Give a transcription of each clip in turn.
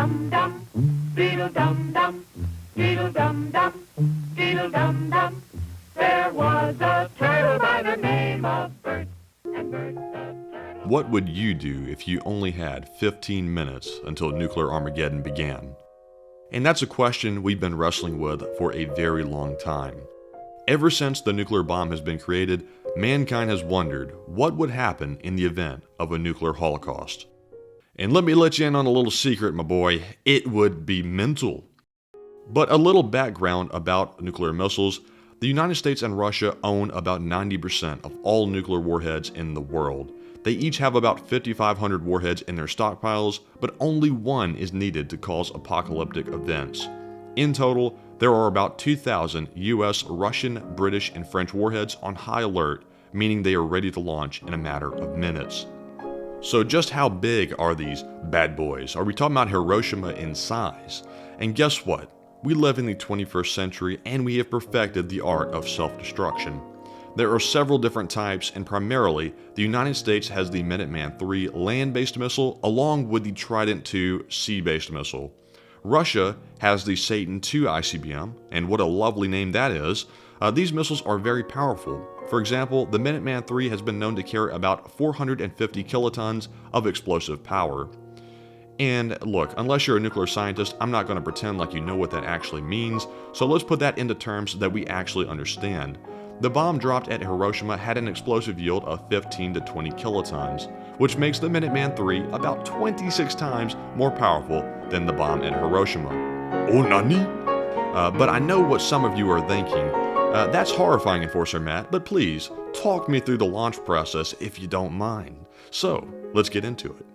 dum, beetle dum dum, beetle dum dum, beetle dum dum. There was a turtle by the name of Bert, and Bert the turtle. What would you do if you only had 15 minutes until nuclear Armageddon began? And that's a question we've been wrestling with for a very long time. Ever since the nuclear bomb has been created, mankind has wondered what would happen in the event of a nuclear holocaust. And let me let you in on a little secret, my boy, it would be mental. But a little background about nuclear missiles. The United States and Russia own about 90% of all nuclear warheads in the world. They each have about 5,500 warheads in their stockpiles, but only one is needed to cause apocalyptic events. In total, there are about 2,000 US, Russian, British, and French warheads on high alert, meaning they are ready to launch in a matter of minutes. So just how big are these bad boys? Are we talking about Hiroshima in size? And guess what? We live in the 21st century and we have perfected the art of self-destruction. There are several different types, and primarily, the United States has the Minuteman III land-based missile along with the Trident II sea-based missile. Russia has the Satan II ICBM, and what a lovely name that is. These missiles are very powerful. For example, the Minuteman III has been known to carry about 450 kilotons of explosive power. And look, unless you're a nuclear scientist, I'm not going to pretend like you know what that actually means, so let's put that into terms that we actually understand. The bomb dropped at Hiroshima had an explosive yield of 15 to 20 kilotons, which makes the Minuteman III about 26 times more powerful than the bomb at Hiroshima. Oh, nani? But I know what some of you are thinking. That's horrifying, Enforcer Matt, but please, talk me through the launch process if you don't mind. So, let's get into it.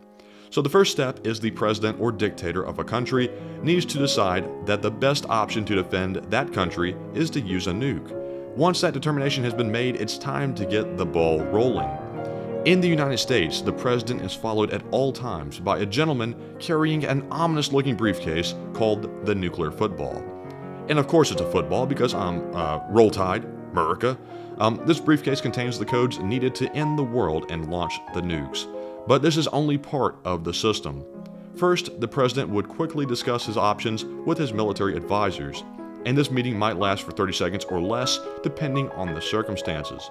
So the first step is the president or dictator of a country needs to decide that the best option to defend that country is to use a nuke. Once that determination has been made, it's time to get the ball rolling. In the United States, the president is followed at all times by a gentleman carrying an ominous-looking briefcase called the nuclear football. And of course it's a football because Roll Tide, America. This briefcase contains the codes needed to end the world and launch the nukes. But this is only part of the system. First, the president would quickly discuss his options with his military advisors, and this meeting might last for 30 seconds or less depending on the circumstances.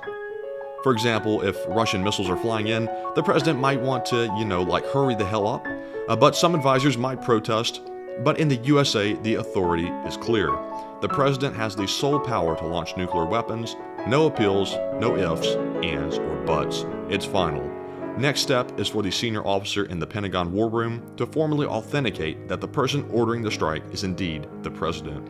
For example, if Russian missiles are flying in, the president might want to, hurry the hell up, but some advisors might protest. But in the USA, the authority is clear. The president has the sole power to launch nuclear weapons. No appeals, no ifs, ands, or buts. It's final. Next step is for the senior officer in the Pentagon War Room to formally authenticate that the person ordering the strike is indeed the president.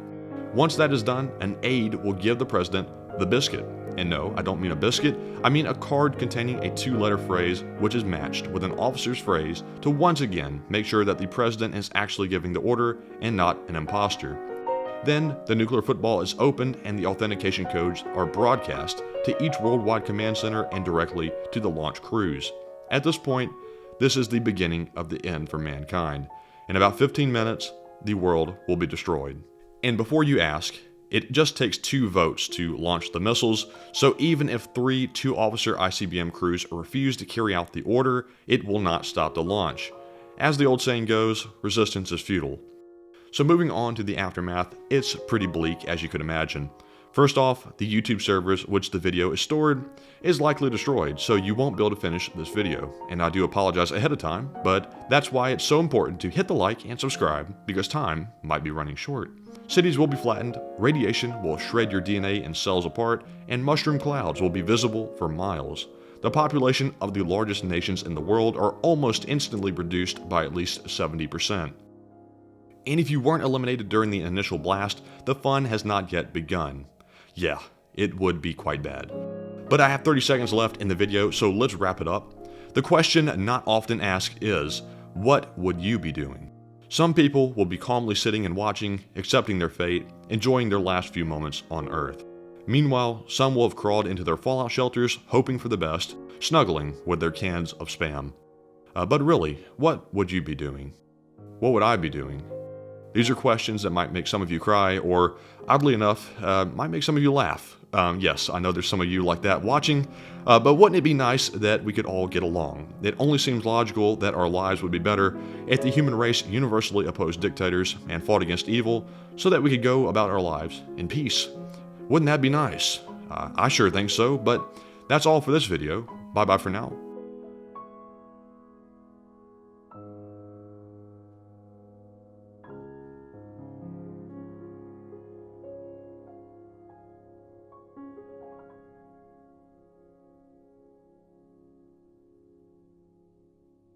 Once that is done, an aide will give the president the biscuit. And no, I don't mean a biscuit, I mean a card containing a 2-letter phrase which is matched with an officer's phrase to once again make sure that the president is actually giving the order and not an imposter. Then, the nuclear football is opened and the authentication codes are broadcast to each worldwide command center and directly to the launch crews. At this point, this is the beginning of the end for mankind. In about 15 minutes, the world will be destroyed. And before you ask, it just takes 2 votes to launch the missiles, so even if 3 2-officer ICBM crews refuse to carry out the order, it will not stop the launch. As the old saying goes, resistance is futile. So moving on to the aftermath, it's pretty bleak as you could imagine. First off, the YouTube servers which the video is stored is likely destroyed, so you won't be able to finish this video. And I do apologize ahead of time, but that's why it's so important to hit the like and subscribe, because time might be running short. Cities will be flattened, radiation will shred your DNA and cells apart, and mushroom clouds will be visible for miles. The population of the largest nations in the world are almost instantly reduced by at least 70%. And if you weren't eliminated during the initial blast, the fun has not yet begun. Yeah, it would be quite bad. But I have 30 seconds left in the video, so let's wrap it up. The question not often asked is, what would you be doing? Some people will be calmly sitting and watching, accepting their fate, enjoying their last few moments on Earth. Meanwhile, some will have crawled into their fallout shelters, hoping for the best, snuggling with their cans of Spam. But really, what would you be doing? What would I be doing? These are questions that might make some of you cry, or oddly enough, might make some of you laugh. Yes, I know there's some of you like that watching, but wouldn't it be nice that we could all get along? It only seems logical that our lives would be better if the human race universally opposed dictators and fought against evil so that we could go about our lives in peace. Wouldn't that be nice? I sure think so, but that's all for this video. Bye-bye for now.